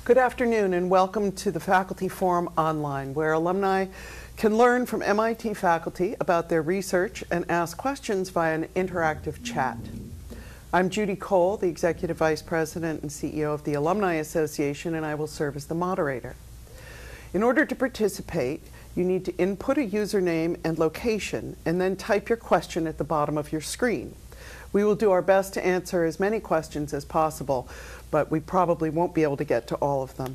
Good afternoon and welcome to the Faculty Forum Online, where alumni can learn from MIT faculty about their research and ask questions via an interactive chat. I'm Judy Cole, the Executive Vice President and CEO of the Alumni Association, and I will serve as the moderator. In order to participate, you need to input a username and location and then type your question at the bottom of your screen. We will do our best to answer as many questions as possible, but we probably won't be able to get to all of them.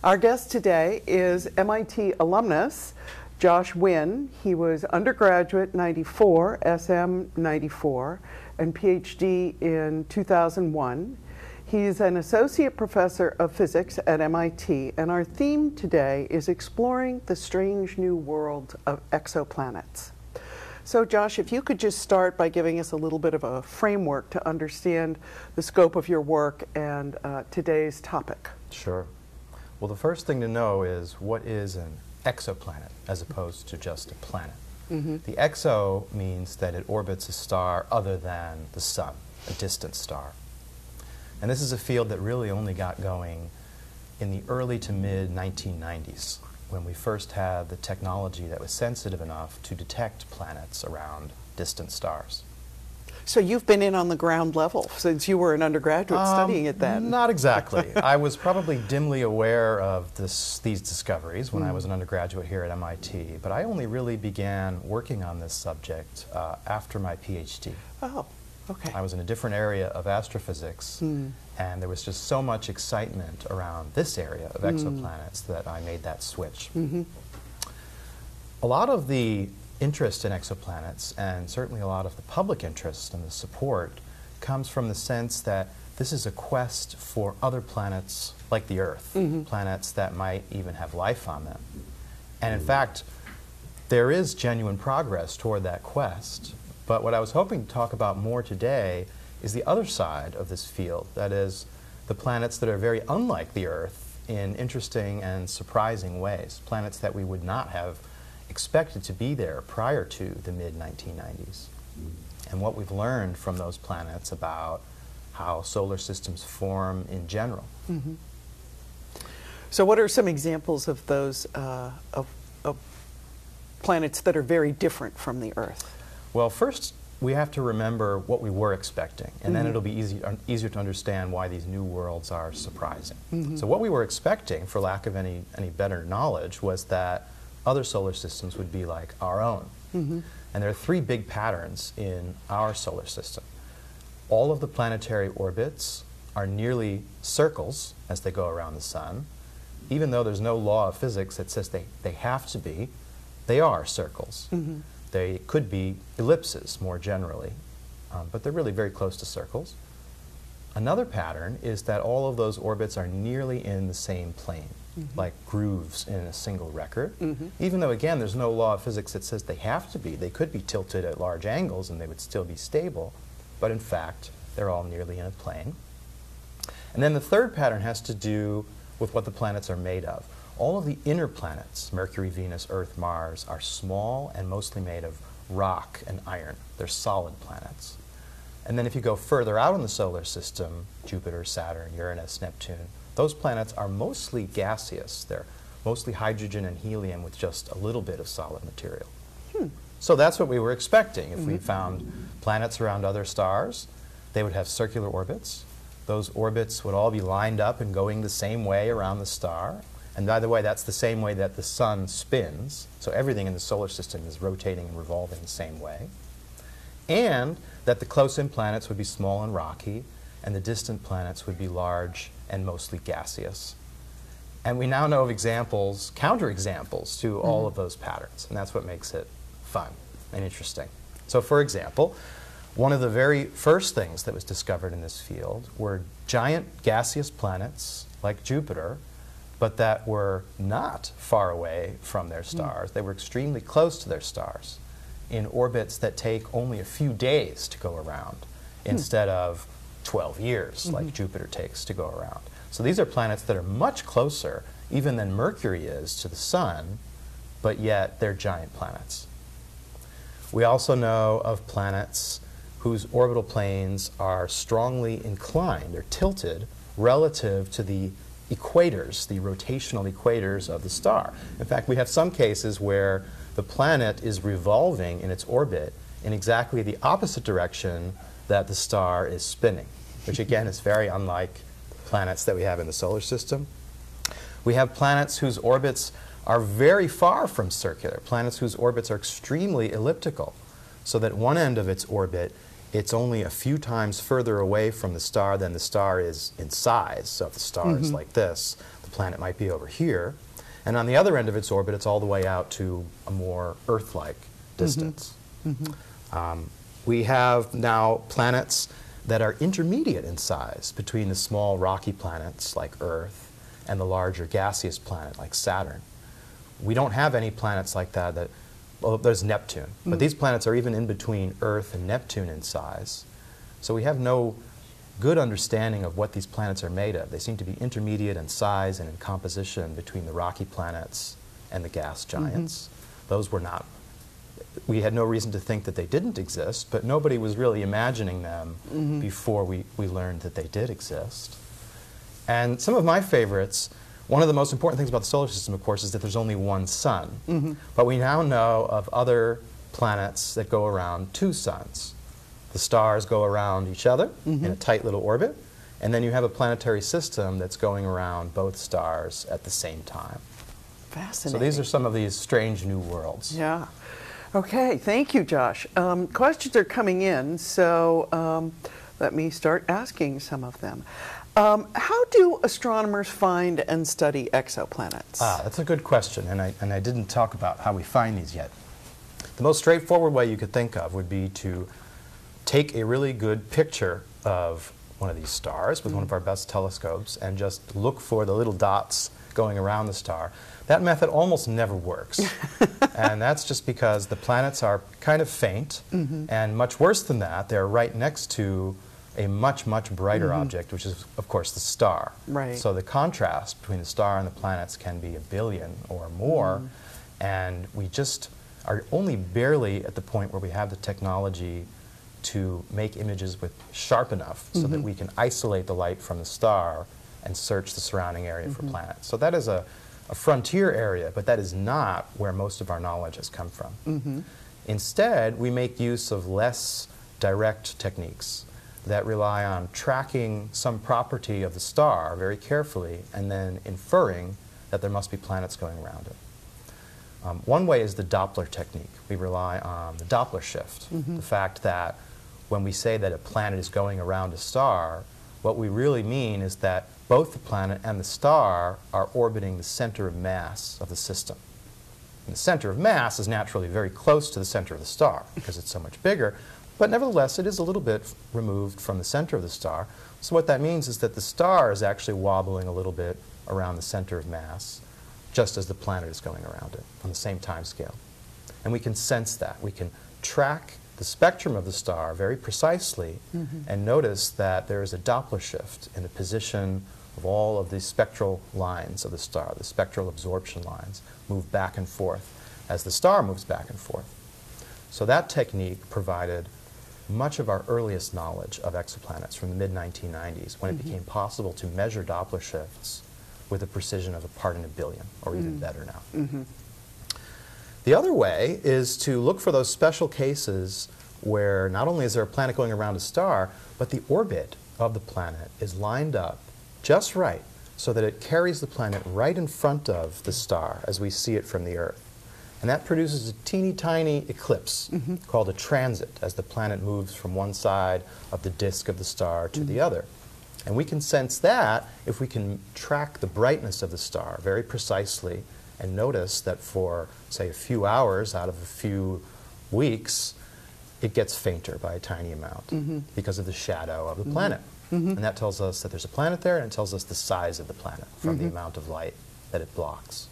Our guest today is MIT alumnus Josh Winn. He was undergraduate 94, SM 94, and PhD in 2001. He's an associate professor of physics at MIT, and our theme today is exploring the strange new world of exoplanets. So Josh, if you could just start by giving us a little bit of a framework to understand the scope of your work and today's topic. Sure. Well, the first thing to know is what is an exoplanet as opposed to just a planet. The exo means that it orbits a star other than the sun, a distant star. And this is a field that really only got going in the early to mid 1990s, when we first had the technology that was sensitive enough to detect planets around distant stars. So you've been in on the ground level since you were an undergraduate studying it then. Not exactly. I was probably dimly aware of these discoveries when I was an undergraduate here at MIT, but I only really began working on this subject after my PhD. Oh, okay. I was in a different area of astrophysics, and there was just so much excitement around this area of exoplanets that I made that switch. A lot of the interest in exoplanets, and certainly a lot of the public interest and the support, comes from the sense that this is a quest for other planets like the Earth, planets that might even have life on them. And in fact, there is genuine progress toward that quest. But what I was hoping to talk about more today is the other side of this field, that is, the planets that are very unlike the Earth in interesting and surprising ways, planets that we would not have expected to be there prior to the mid-1990s, and what we've learned from those planets about how solar systems form in general. So what are some examples of those of planets that are very different from the Earth? Well, first we have to remember what we were expecting, and then it'll be easier to understand why these new worlds are surprising. So what we were expecting, for lack of any better knowledge, was that other solar systems would be like our own. And there are three big patterns in our solar system. All of the planetary orbits are nearly circles as they go around the sun. Even though there's no law of physics that says they have to be, they are circles. They could be ellipses more generally, but they're really very close to circles. Another pattern is that all of those orbits are nearly in the same plane, like grooves in a single record. Even though, again, there's no law of physics that says they have to be. They could be tilted at large angles and they would still be stable, but in fact, they're all nearly in a plane. And then the third pattern has to do with what the planets are made of. All of the inner planets, Mercury, Venus, Earth, Mars, are small and mostly made of rock and iron. They're solid planets. And then if you go further out in the solar system, Jupiter, Saturn, Uranus, Neptune, those planets are mostly gaseous. They're mostly hydrogen and helium with just a little bit of solid material. So that's what we were expecting. If we found planets around other stars, they would have circular orbits. Those orbits would all be lined up and going the same way around the star. And by the way, that's the same way that the sun spins. So everything in the solar system is rotating and revolving the same way. And that the close-in planets would be small and rocky, and the distant planets would be large and mostly gaseous. And we now know of examples, counterexamples to all of those patterns, and that's what makes it fun and interesting. So for example, one of the very first things that was discovered in this field were giant gaseous planets like Jupiter, but that were not far away from their stars. They were extremely close to their stars in orbits that take only a few days to go around instead of 12 years like Jupiter takes to go around. So these are planets that are much closer even than Mercury is to the sun, but yet they're giant planets. We also know of planets whose orbital planes are strongly inclined or tilted relative to the equators, the rotational equators of the star. In fact, we have some cases where the planet is revolving in its orbit in exactly the opposite direction that the star is spinning, which again is very unlike planets that we have in the solar system. We have planets whose orbits are very far from circular, planets whose orbits are extremely elliptical, so that one end of its orbit, it's only a few times further away from the star than the star is in size. So if the star is like this, the planet might be over here. And on the other end of its orbit, it's all the way out to a more Earth-like distance. We have now planets that are intermediate in size between the small rocky planets like Earth and the larger gaseous planet like Saturn. We don't have any planets like that. Well, there's Neptune, but these planets are even in between Earth and Neptune in size. So we have no good understanding of what these planets are made of. They seem to be intermediate in size and in composition between the rocky planets and the gas giants. Those were not, we had no reason to think that they didn't exist, but nobody was really imagining them before we learned that they did exist. And some of my favorites, one of the most important things about the solar system, of course, is that there's only one sun. But we now know of other planets that go around two suns. The stars go around each other in a tight little orbit, and then you have a planetary system that's going around both stars at the same time. Fascinating. So these are some of these strange new worlds. Yeah. Okay, thank you, Josh. Questions are coming in, so let me start asking some of them. How do astronomers find and study exoplanets? That's a good question, and I didn't talk about how we find these yet. The most straightforward way you could think of would be to take a really good picture of one of these stars with one of our best telescopes and just look for the little dots going around the star. That method almost never works. And that's just because the planets are kind of faint, and much worse than that, they're right next to a much, much brighter object, which is, of course, the star. Right. So the contrast between the star and the planets can be 1 billion or more, and we just are only barely at the point where we have the technology to make images sharp enough so that we can isolate the light from the star and search the surrounding area for planets. So that is a frontier area, but that is not where most of our knowledge has come from. Instead, we make use of less direct techniques that rely on tracking some property of the star very carefully and then inferring that there must be planets going around it. One way is the Doppler technique. We rely on the Doppler shift, the fact that when we say that a planet is going around a star, what we really mean is that both the planet and the star are orbiting the center of mass of the system. And the center of mass is naturally very close to the center of the star because it's so much bigger, but nevertheless it is a little bit removed from the center of the star. So what that means is that the star is actually wobbling a little bit around the center of mass, just as the planet is going around it on the same time scale. And we can sense that. We can track the spectrum of the star very precisely and notice that there is a Doppler shift in the position of all of the spectral lines of the star. The spectral absorption lines move back and forth as the star moves back and forth. So that technique provided much of our earliest knowledge of exoplanets from the mid-1990s, when it became possible to measure Doppler shifts with a precision of a part in 1 billion, or even better now. The other way is to look for those special cases where not only is there a planet going around a star, but the orbit of the planet is lined up just right so that it carries the planet right in front of the star as we see it from the Earth. And that produces a teeny tiny eclipse called a transit as the planet moves from one side of the disk of the star to the other. And we can sense that if we can track the brightness of the star very precisely and notice that for, say, a few hours out of a few weeks, it gets fainter by a tiny amount because of the shadow of the planet. And that tells us that there's a planet there, and it tells us the size of the planet from the amount of light that it blocks.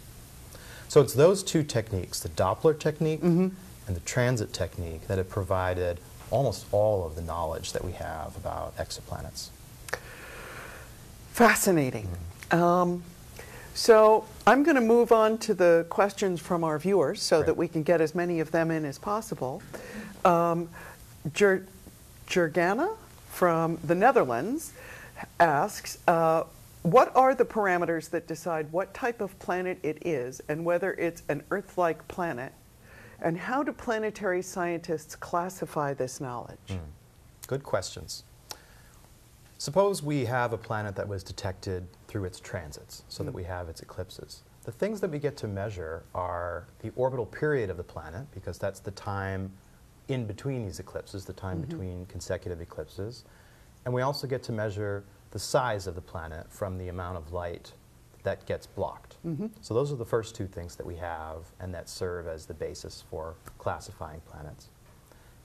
So it's those two techniques, the Doppler technique and the transit technique, that have provided almost all of the knowledge that we have about exoplanets. Fascinating. So I'm going to move on to the questions from our viewers so that we can get as many of them in as possible. Jurgana from the Netherlands asks, What are the parameters that decide what type of planet it is and whether it's an Earth-like planet? And how do planetary scientists classify this knowledge? Good questions. Suppose we have a planet that was detected through its transits, so that we have its eclipses. The things that we get to measure are the orbital period of the planet, because that's the time in between these eclipses, the time between consecutive eclipses. And we also get to measure the size of the planet from the amount of light that gets blocked. So those are the first two things that we have and that serve as the basis for classifying planets.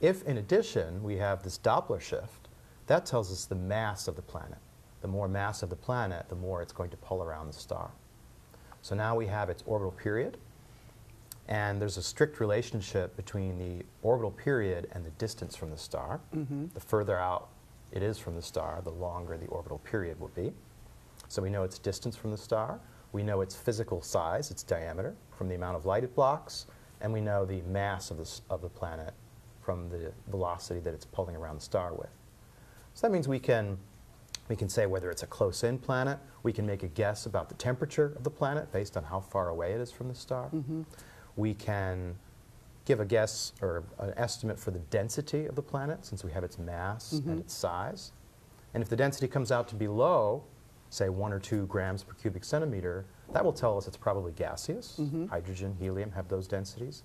If, in addition, we have this Doppler shift, that tells us the mass of the planet. The more mass of the planet, the more it's going to pull around the star. So now we have its orbital period, and there's a strict relationship between the orbital period and the distance from the star. The further out it is from the star, the longer the orbital period will be. So we know its distance from the star, we know its physical size, its diameter, from the amount of light it blocks, and we know the mass of the planet from the velocity that it's pulling around the star with. So that means we can say whether it's a close-in planet, we can make a guess about the temperature of the planet based on how far away it is from the star. We can give a guess or an estimate for the density of the planet, since we have its mass and its size. And if the density comes out to be low, say 1 or 2 grams per cubic centimeter, that will tell us it's probably gaseous. Hydrogen, helium have those densities.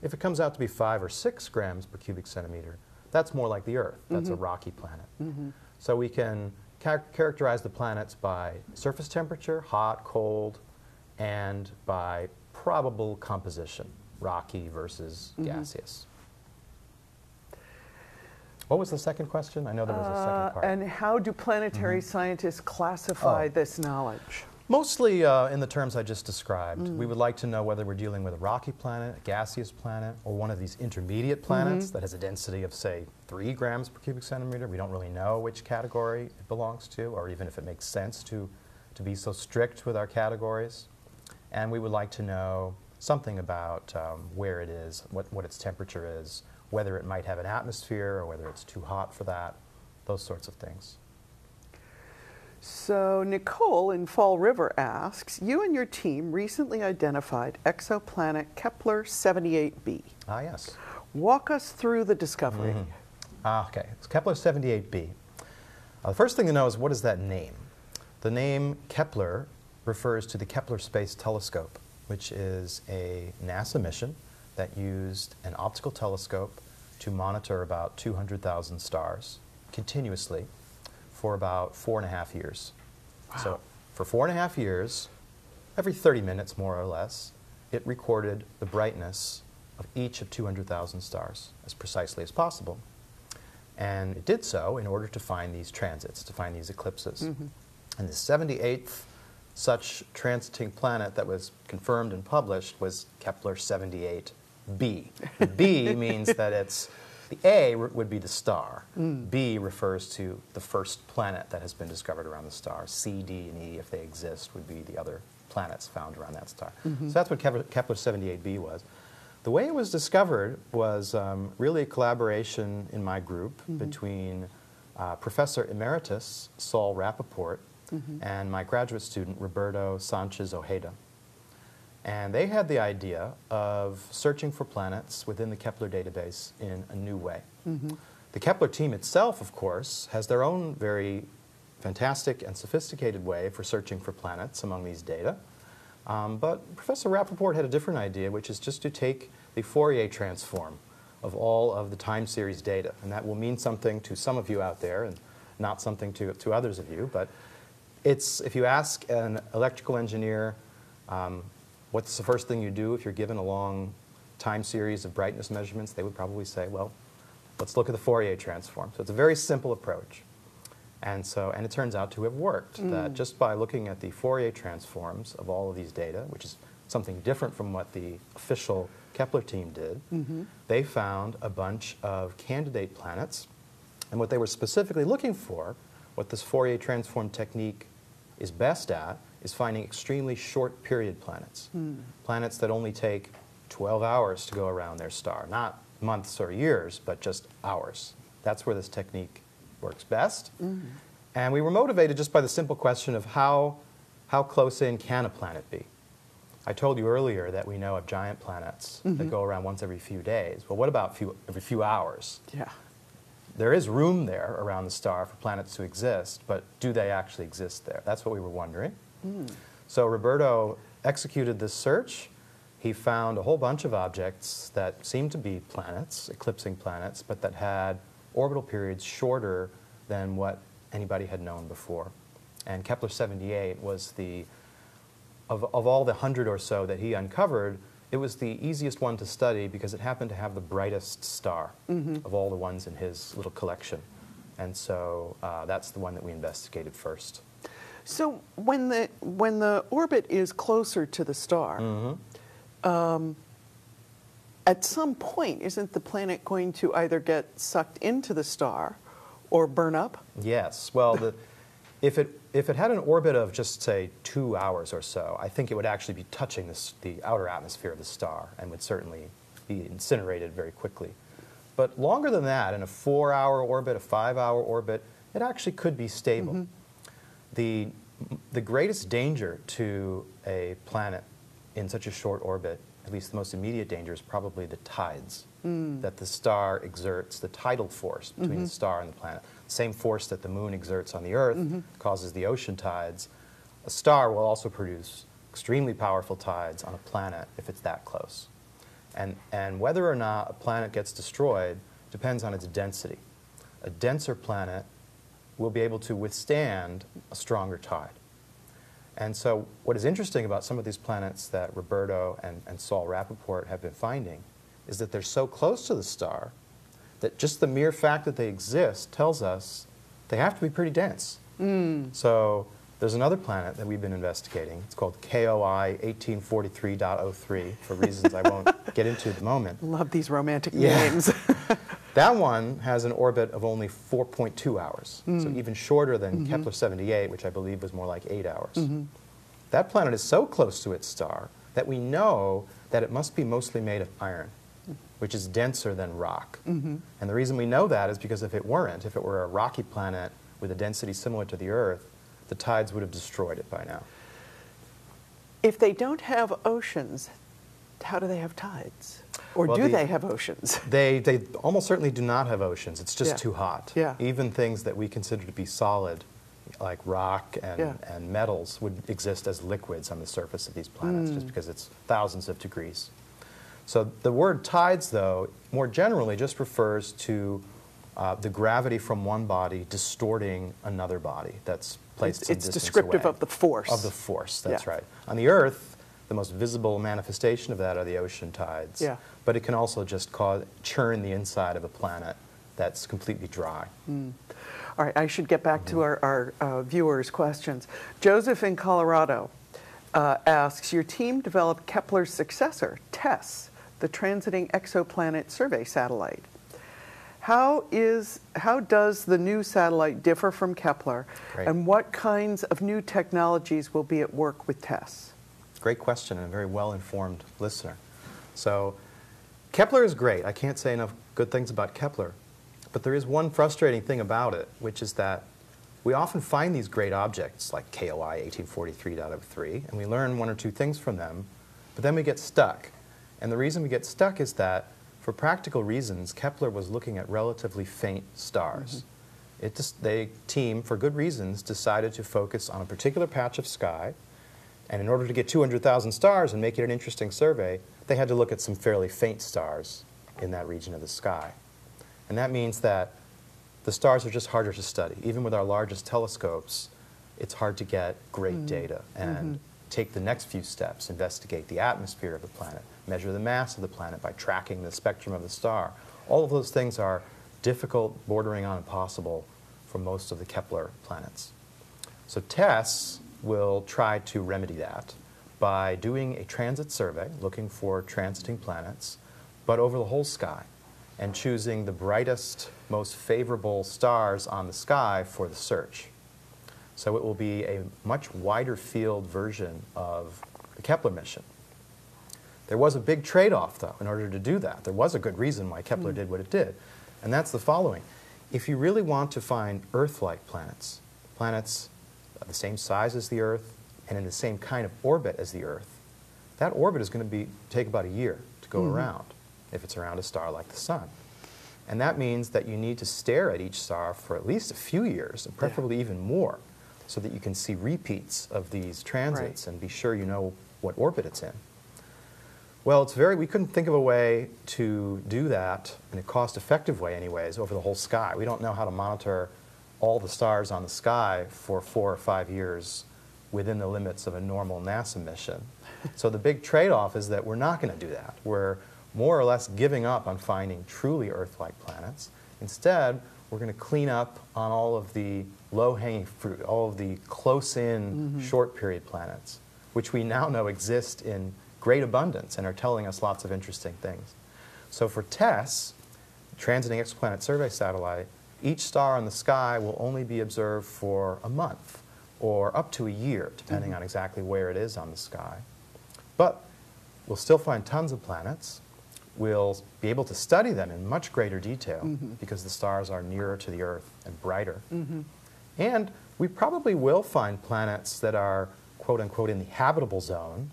If it comes out to be 5 or 6 grams per cubic centimeter, that's more like the Earth. That's a rocky planet. So we can characterize the planets by surface temperature, hot, cold, and by probable composition, rocky versus gaseous. What was the second question? I know there was a second part. And how do planetary scientists classify this knowledge? Mostly in the terms I just described. We would like to know whether we're dealing with a rocky planet, a gaseous planet, or one of these intermediate planets that has a density of, say, 3 grams per cubic centimeter. We don't really know which category it belongs to, or even if it makes sense to be so strict with our categories. And we would like to know something about where it is, what its temperature is, whether it might have an atmosphere or whether it's too hot for that, those sorts of things. So Nicole in Fall River asks, you and your team recently identified exoplanet Kepler-78b. Ah, yes. Walk us through the discovery. Okay, it's Kepler-78b. The first thing to know is, what is that name? The name Kepler refers to the Kepler Space Telescope, which is a NASA mission that used an optical telescope to monitor about 200,000 stars continuously for about 4.5 years. Wow. So for 4.5 years, every 30 minutes more or less, it recorded the brightness of each of 200,000 stars as precisely as possible. And it did so in order to find these transits, to find these eclipses. And the 78th such transiting planet that was confirmed and published was Kepler-78b. The B means that it's, the A would be the star. B refers to the first planet that has been discovered around the star. C, D, and E, if they exist, would be the other planets found around that star. So that's what Kepler-78b was. The way it was discovered was really a collaboration in my group between Professor Emeritus Saul Rappaport and my graduate student Roberto Sanchez Ojeda. And they had the idea of searching for planets within the Kepler database in a new way. The Kepler team itself, of course, has their own very fantastic and sophisticated way for searching for planets among these data. But Professor Rappaport had a different idea, which is just to take the Fourier transform of all of the time series data. And that will mean something to some of you out there and not something to others of you. But it's, if you ask an electrical engineer, what's the first thing you do if you're given a long time series of brightness measurements, they would probably say, well, let's look at the Fourier transform. So it's a very simple approach. And it turns out to have worked, that just by looking at the Fourier transforms of all of these data, which is something different from what the official Kepler team did, they found a bunch of candidate planets. And what they were specifically looking for, what this Fourier transform technique is best at, is finding extremely short period planets. Planets that only take 12 hours to go around their star. Not months or years, but just hours. That's where this technique works best. And we were motivated just by the simple question of how close in can a planet be? I told you earlier that we know of giant planets that go around once every few days. Well, what about every few hours? Yeah. There is room there around the star for planets to exist, but do they actually exist there? That's what we were wondering. So Roberto executed this search. He found a whole bunch of objects that seemed to be planets, eclipsing planets, but that had orbital periods shorter than what anybody had known before. And Kepler-78 was of all the 100 or so that he uncovered, it was the easiest one to study because it happened to have the brightest star of all the ones in his little collection. And so that's the one that we investigated first. So when the orbit is closer to the star, at some point, isn't the planet going to either get sucked into the star or burn up? Yes. Well, if it had an orbit of just, say, 2 hours or so, I think it would actually be touching the outer atmosphere of the star and would certainly be incinerated very quickly. But longer than that, in a 4-hour orbit, a 5-hour orbit, it actually could be stable. The greatest danger to a planet in such a short orbit, at least the most immediate danger, is probably the tides that the star exerts, the tidal force between the star and the planet. The same force that the moon exerts on the Earth causes the ocean tides. A star will also produce extremely powerful tides on a planet if it's that close. And whether or not a planet gets destroyed depends on its density. A denser planet will be able to withstand a stronger tide. And so what is interesting about some of these planets that Roberto and Saul Rappaport have been finding is that they're so close to the star that just the mere fact that they exist tells us they have to be pretty dense. So there's another planet that we've been investigating. It's called KOI 1843.03 for reasons I won't get into at the moment. Love these romantic names. That one has an orbit of only 4.2 hours, so even shorter than Kepler-78, which I believe was more like 8 hours. That planet is so close to its star that we know that it must be mostly made of iron, which is denser than rock. And the reason we know that is because if it weren't, if it were a rocky planet with a density similar to the Earth, the tides would have destroyed it by now. If they don't have oceans, how do they have tides? Or well, do they have oceans? They almost certainly do not have oceans. It's just too hot. Yeah. Even things that we consider to be solid, like rock and metals, would exist as liquids on the surface of these planets just because it's thousands of degrees. So the word tides, though, more generally just refers to the gravity from one body distorting another body that's placed some distance away. It's descriptive of the force. Of the force, that's right. On the Earth, the most visible manifestation of that are the ocean tides. Yeah. But it can also just churn the inside of a planet that's completely dry. All right, I should get back to our viewers' questions. Joseph in Colorado asks, your team developed Kepler's successor, TESS, the Transiting Exoplanet Survey Satellite. How does the new satellite differ from Kepler, and what kinds of new technologies will be at work with TESS? Great question, and a very well-informed listener. So, Kepler is great. I can't say enough good things about Kepler. But there is one frustrating thing about it, which is that we often find these great objects, like KOI 1843.03, and we learn one or two things from them, but then we get stuck. And the reason we get stuck is that, for practical reasons, Kepler was looking at relatively faint stars. The team, for good reasons, decided to focus on a particular patch of sky. And in order to get 200,000 stars and make it an interesting survey, they had to look at some fairly faint stars in that region of the sky. And that means that the stars are just harder to study. Even with our largest telescopes, it's hard to get great data and take the next few steps, investigate the atmosphere of the planet, measure the mass of the planet by tracking the spectrum of the star. All of those things are difficult, bordering on impossible for most of the Kepler planets. So TESS will try to remedy that by doing a transit survey, looking for transiting planets, but over the whole sky, and choosing the brightest, most favorable stars on the sky for the search. So it will be a much wider field version of the Kepler mission. There was a big trade-off, though, in order to do that. There was a good reason why Kepler did what it did, and that's the following. If you really want to find Earth-like planets, planets the same size as the Earth and in the same kind of orbit as the Earth, that orbit is going to take about a year to go around if it's around a star like the Sun. And that means that you need to stare at each star for at least a few years, and preferably even more, so that you can see repeats of these transits and be sure you know what orbit it's in. Well, we couldn't think of a way to do that in a cost-effective way anyways over the whole sky. We don't know how to monitor all the stars on the sky for 4 or 5 years within the limits of a normal NASA mission. So the big trade-off is that we're not going to do that. We're more or less giving up on finding truly Earth-like planets. Instead, we're going to clean up on all of the low-hanging fruit, all of the close-in, short-period planets, which we now know exist in great abundance and are telling us lots of interesting things. So for TESS, Transiting Exoplanet Survey Satellite, each star in the sky will only be observed for a month or up to a year, depending on exactly where it is on the sky. But we'll still find tons of planets. We'll be able to study them in much greater detail because the stars are nearer to the Earth and brighter. And we probably will find planets that are, quote unquote, in the habitable zone,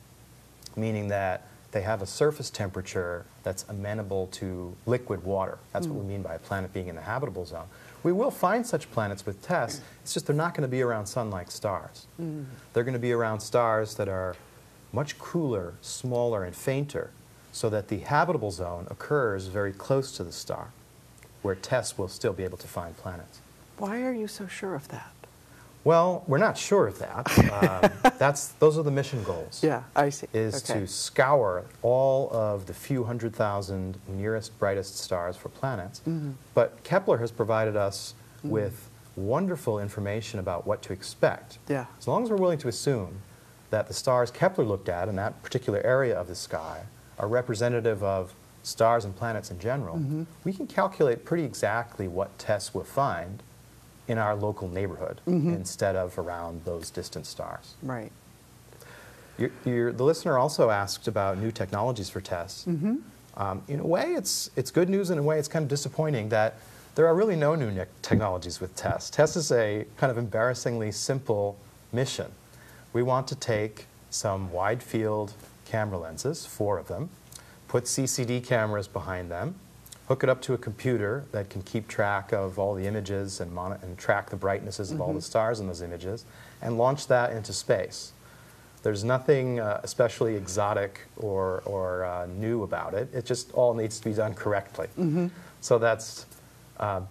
meaning that they have a surface temperature that's amenable to liquid water. That's what we mean by a planet being in the habitable zone. We will find such planets with TESS. It's just they're not going to be around sun-like stars. They're going to be around stars that are much cooler, smaller, and fainter, so that the habitable zone occurs very close to the star, where TESS will still be able to find planets. Why are you so sure of that? Well, we're not sure of that. Those are the mission goals. Yeah, I see. Is to scour all of the few 100,000 nearest, brightest stars for planets. But Kepler has provided us with wonderful information about what to expect. Yeah. As long as we're willing to assume that the stars Kepler looked at in that particular area of the sky are representative of stars and planets in general, we can calculate pretty exactly what TESS will find in our local neighborhood instead of around those distant stars. Right. The listener also asked about new technologies for TESS. In a way, it's good news. In a way, it's kind of disappointing that there are really no new technologies with TESS. TESS is a kind of embarrassingly simple mission. We want to take some wide-field camera lenses, 4 of them, put CCD cameras behind them, hook it up to a computer that can keep track of all the images and track the brightnesses of all the stars in those images, and launch that into space. There's nothing especially exotic or new about it. It just all needs to be done correctly. So that's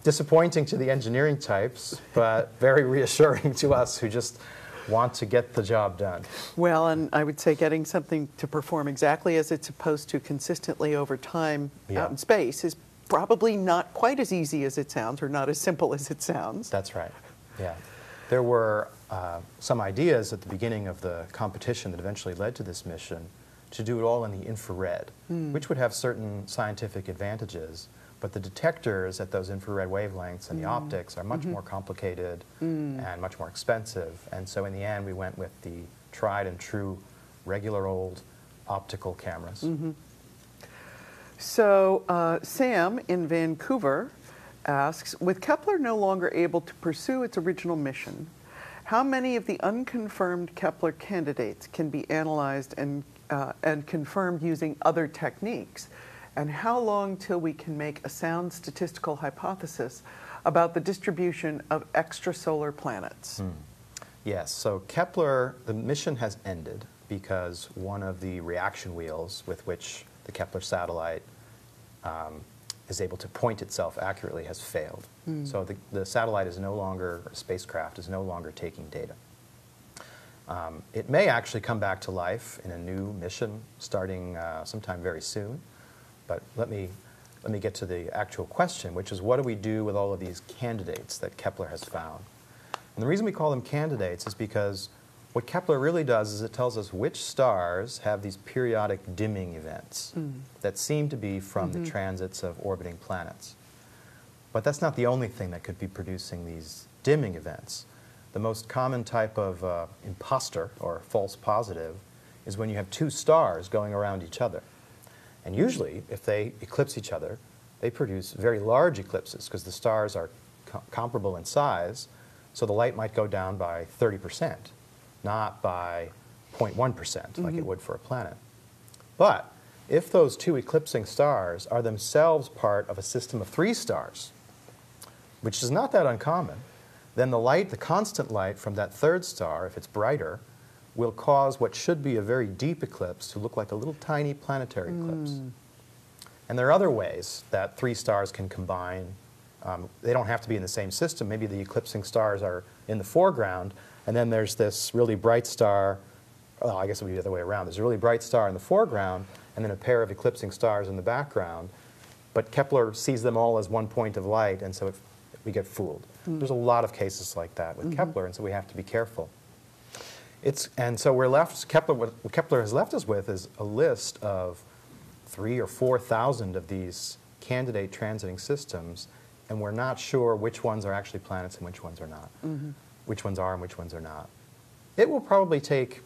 disappointing to the engineering types, but very reassuring to us who just want to get the job done. Well, and I would say getting something to perform exactly as it's supposed to consistently over time out in space is probably not quite as easy as it sounds, or not as simple as it sounds. That's right. Yeah. There were some ideas at the beginning of the competition that eventually led to this mission to do it all in the infrared, which would have certain scientific advantages. But the detectors at those infrared wavelengths and the optics are much more complicated and much more expensive. And so in the end, we went with the tried and true, regular old optical cameras. So Sam in Vancouver asks, with Kepler no longer able to pursue its original mission, how many of the unconfirmed Kepler candidates can be analyzed and confirmed using other techniques? And how long till we can make a sound statistical hypothesis about the distribution of extrasolar planets? Yes, so Kepler, the mission has ended because one of the reaction wheels with which the Kepler satellite is able to point itself accurately has failed. So the satellite is no longer, or spacecraft is no longer taking data. It may actually come back to life in a new mission starting sometime very soon. But let me get to the actual question, which is what do we do with all of these candidates that Kepler has found? And the reason we call them candidates is because what Kepler really does is it tells us which stars have these periodic dimming events that seem to be from the transits of orbiting planets. But that's not the only thing that could be producing these dimming events. The most common type of imposter, or false positive, is when you have 2 stars going around each other. And usually, if they eclipse each other, they produce very large eclipses because the stars are comparable in size, So the light might go down by 30%, not by 0.1% like it would for a planet. But if those two eclipsing stars are themselves part of a system of 3 stars, which is not that uncommon, then the light, the constant light from that third star, if it's brighter, will cause what should be a very deep eclipse to look like a little tiny planetary eclipse. And there are other ways that 3 stars can combine. They don't have to be in the same system. Maybe the eclipsing stars are in the foreground, and then there's this really bright star. Well, I guess it would be the other way around. There's a really bright star in the foreground, and then a pair of eclipsing stars in the background. But Kepler sees them all as one point of light, and so we get fooled. There's a lot of cases like that with Kepler, and so we have to be careful. And so we're left, what Kepler has left us with is a list of 3,000 or 4,000 of these candidate transiting systems, and we're not sure which ones are actually planets and which ones are not. Which ones are and which ones are not. It will probably take,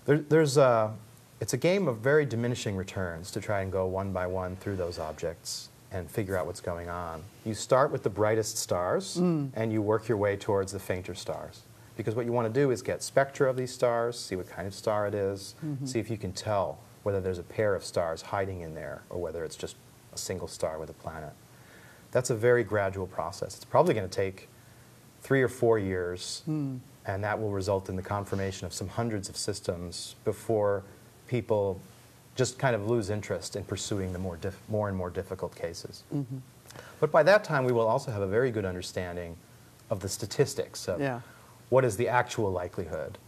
it's a game of very diminishing returns to try and go one by one through those objects and figure out what's going on. You start with the brightest stars, and you work your way towards the fainter stars. Because what you want to do is get spectra of these stars, see what kind of star it is, see if you can tell whether there's a pair of stars hiding in there or whether it's just a single star with a planet. That's a very gradual process. It's probably going to take 3 or 4 years, and that will result in the confirmation of some hundreds of systems before people just kind of lose interest in pursuing the more and more difficult cases. But by that time, we will also have a very good understanding of the statistics of what is the actual likelihood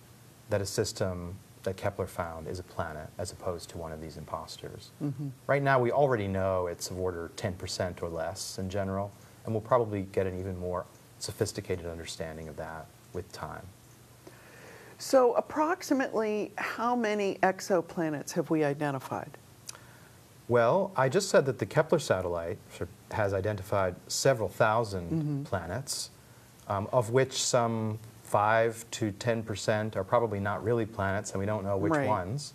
that a system that Kepler found is a planet as opposed to one of these imposters. Right now, we already know it's of order 10% or less in general, and we'll probably get an even more sophisticated understanding of that with time. So approximately how many exoplanets have we identified? Well, I just said that the Kepler satellite has identified several thousand planets, of which some 5 to 10% are probably not really planets, and we don't know which ones.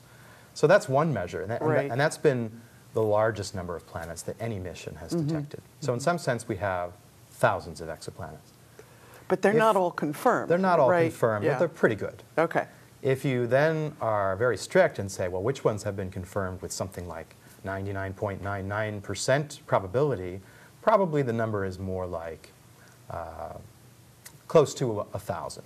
So that's one measure, and that's been the largest number of planets that any mission has detected. So in some sense, we have thousands of exoplanets. But they're not all confirmed. They're not all confirmed, but they're pretty good. Okay. If you then are very strict and say, well, which ones have been confirmed with something like 99.99% probability, probably the number is more like close to 1,000.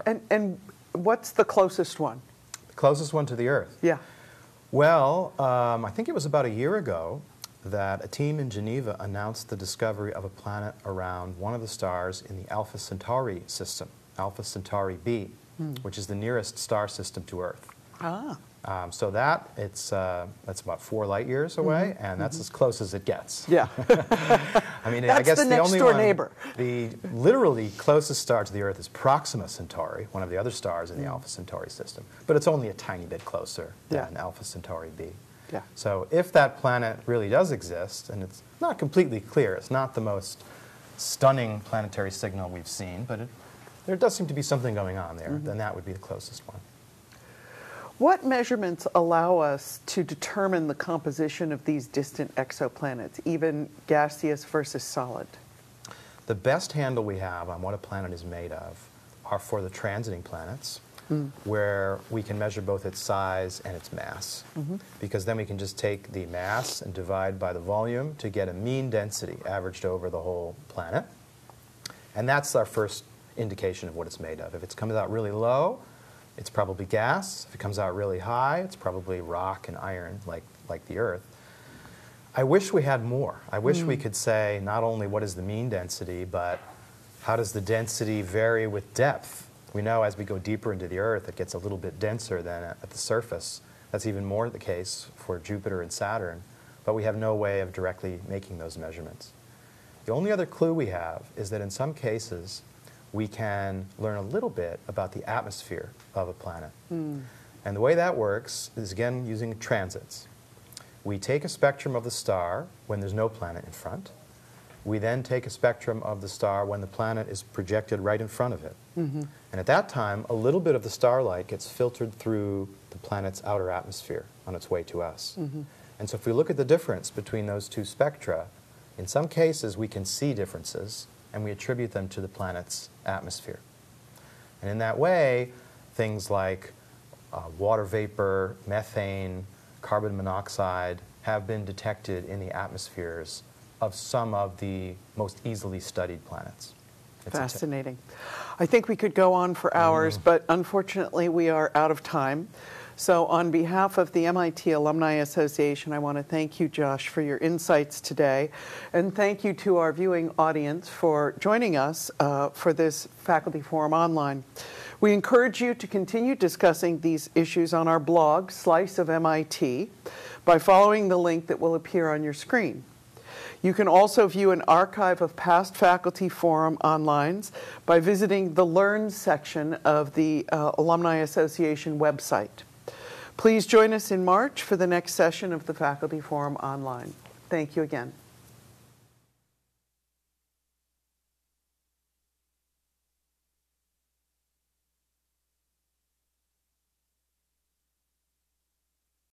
And what's the closest one? The closest one to the Earth? Yeah. Well, I think it was about a year ago that a team in Geneva announced the discovery of a planet around one of the stars in the Alpha Centauri system, Alpha Centauri b, which is the nearest star system to Earth. So that's about 4 light years away, and that's as close as it gets. Yeah. I mean, that's I guess the only one, neighbor. The literally closest star to the Earth is Proxima Centauri, one of the other stars in the Alpha Centauri system, but it's only a tiny bit closer than Alpha Centauri b. So if that planet really does exist, and it's not completely clear, it's not the most stunning planetary signal we've seen, but there does seem to be something going on there, then that would be the closest one. What measurements allow us to determine the composition of these distant exoplanets, even gaseous versus solid? The best handle we have on what a planet is made of are for the transiting planets, where we can measure both its size and its mass. Because then we can just take the mass and divide by the volume to get a mean density averaged over the whole planet. And that's our first indication of what it's made of. If it comes out really low, it's probably gas. If it comes out really high, it's probably rock and iron, like the Earth. I wish we had more. I wish we could say not only what is the mean density, but how does the density vary with depth? We know as we go deeper into the Earth, it gets a little bit denser than at the surface. That's even more the case for Jupiter and Saturn, but we have no way of directly making those measurements. The only other clue we have is that in some cases, we can learn a little bit about the atmosphere of a planet. And the way that works is, again, using transits. We take a spectrum of the star when there's no planet in front. We then take a spectrum of the star when the planet is projected right in front of it. And at that time, a little bit of the starlight gets filtered through the planet's outer atmosphere on its way to us. And so if we look at the difference between those two spectra, in some cases we can see differences, and we attribute them to the planet's atmosphere. And in that way, things like water vapor, methane, carbon monoxide have been detected in the atmospheres of some of the most easily studied planets. Fascinating. I think we could go on for hours, but unfortunately we are out of time. So on behalf of the MIT Alumni Association, I want to thank you, Josh, for your insights today. And thank you to our viewing audience for joining us for this Faculty Forum Online. We encourage you to continue discussing these issues on our blog, Slice of MIT, by following the link that will appear on your screen. You can also view an archive of past Faculty Forum Onlines by visiting the Learn section of the Alumni Association website. Please join us in March for the next session of the Faculty Forum Online. Thank you again.